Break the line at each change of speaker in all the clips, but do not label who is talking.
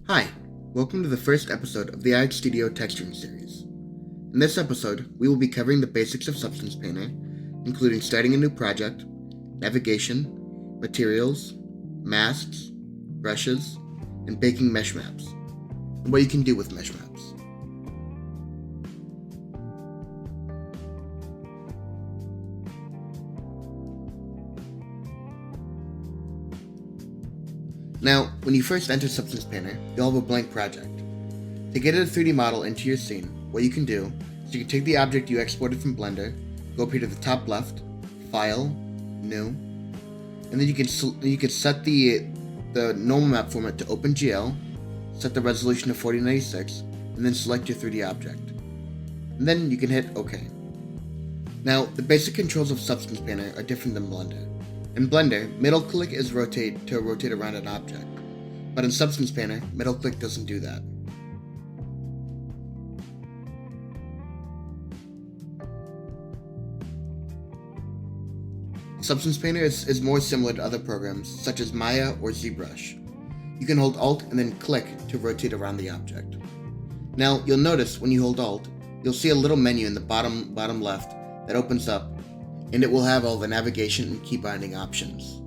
Hi, welcome to the first episode of the Artstudio texturing series. In this episode, we will be covering the basics of Substance Painter, including starting a new project, navigation, materials, masks, brushes, and baking mesh maps, and what you can do with mesh maps. Now, when you first enter Substance Painter, you'll have a blank project. To get a 3D model into your scene, what you can do is you can take the object you exported from Blender, go up here to the top left, File, New, and then you can set the normal map format to OpenGL, set the resolution to 4096, and then select your 3D object. And then you can hit OK. Now, the basic controls of Substance Painter are different than Blender. In Blender, middle click is rotate to rotate around an object, but in Substance Painter, middle click doesn't do that. Substance Painter is more similar to other programs such as Maya or ZBrush. You can hold Alt and then click to rotate around the object. Now, you'll notice when you hold Alt, you'll see a little menu in the bottom left that opens up, and it will have all the navigation and key binding options.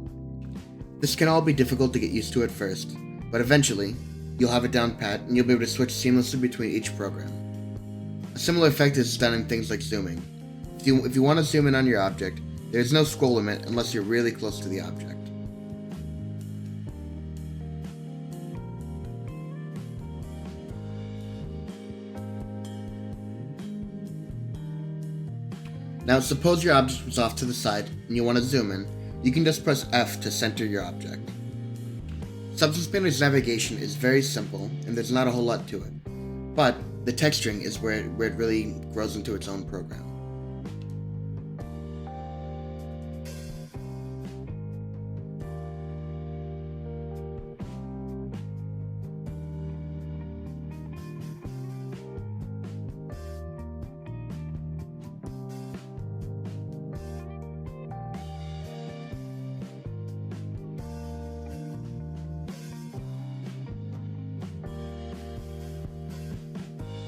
This can all be difficult to get used to at first, but eventually, you'll have it down pat and you'll be able to switch seamlessly between each program. A similar effect is done in things like zooming. If you want to zoom in on your object, there is no scroll limit unless you're really close to the object. Now suppose your object was off to the side and you want to zoom in, you can just press F to center your object. Substance Painter's navigation is very simple and there's not a whole lot to it, but the texturing is where it really grows into its own program.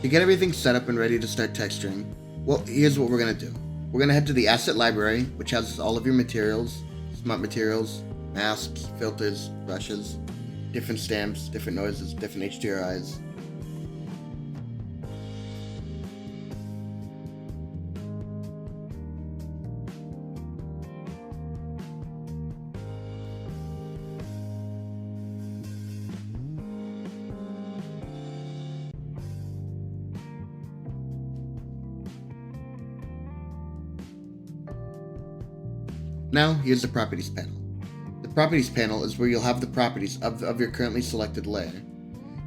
To get everything set up and ready to start texturing, well, here's what we're going to do. We're going to head to the asset library, which has all of your materials, smart materials, masks, filters, brushes, different stamps, different noises, different HDRIs. Now, here's the Properties panel. The Properties panel is where you'll have the properties of your currently selected layer.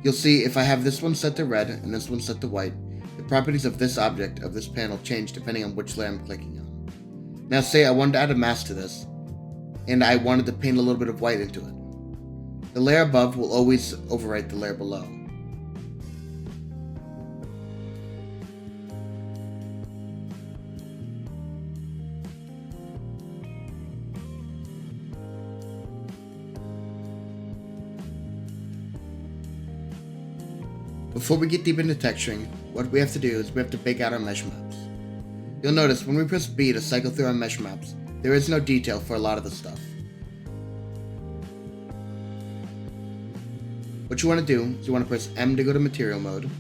You'll see if I have this one set to red and this one set to white, the properties of this object of this panel change depending on which layer I'm clicking on. Now say I wanted to add a mask to this, and I wanted to paint a little bit of white into it. The layer above will always overwrite the layer below. Before we get deep into texturing, what we have to do is we have to bake out our mesh maps. You'll notice when we press B to cycle through our mesh maps, there is no detail for a lot of the stuff. What you want to do is you want to press M to go to material mode,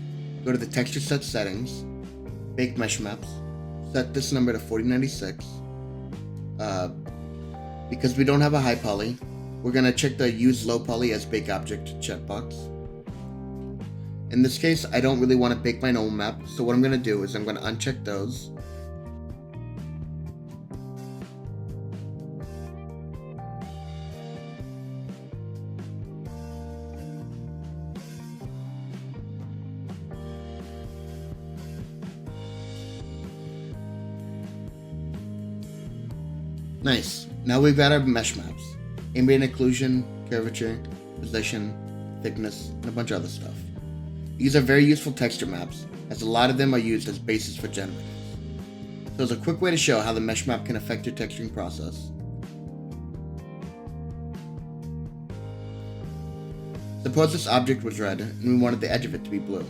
go to the texture set settings, bake mesh maps, set this number to 4096. Because we don't have a high poly, we're going to check the use low poly as bake object checkbox. In this case, I don't really want to bake my normal map, so what I'm going to do is I'm going to uncheck those. Nice. Now we've got our mesh maps. Ambient occlusion, curvature, position, thickness, and a bunch of other stuff. These are very useful texture maps, as a lot of them are used as bases for generators. So as a quick way to show how the mesh map can affect your texturing process, Suppose this object was red and we wanted the edge of it to be blue.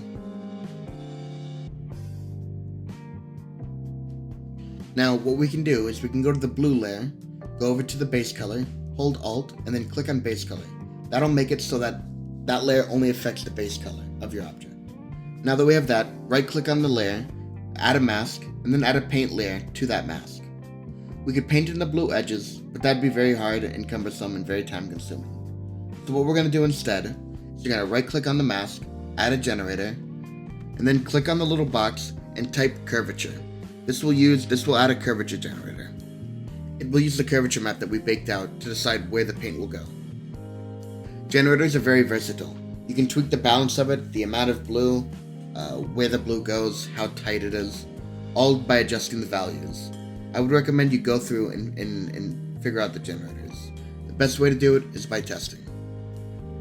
Now what we can do is we can go to the blue layer, go over to the base color, hold Alt, and then click on base color. That'll make it so that that layer only affects the base color of your object. Now that we have that, right click on the layer, add a mask, and then add a paint layer to that mask. We could paint in the blue edges, but that'd be very hard and cumbersome and very time consuming. So what we're going to do instead is you're going to right click on the mask, add a generator, and then click on the little box and type curvature. This will add a curvature generator. It will use the curvature map that we baked out to decide where the paint will go. Generators are very versatile. You can tweak the balance of it, the amount of blue, where the blue goes, how tight it is, all by adjusting the values. I would recommend you go through and figure out the generators. The best way to do it is by testing.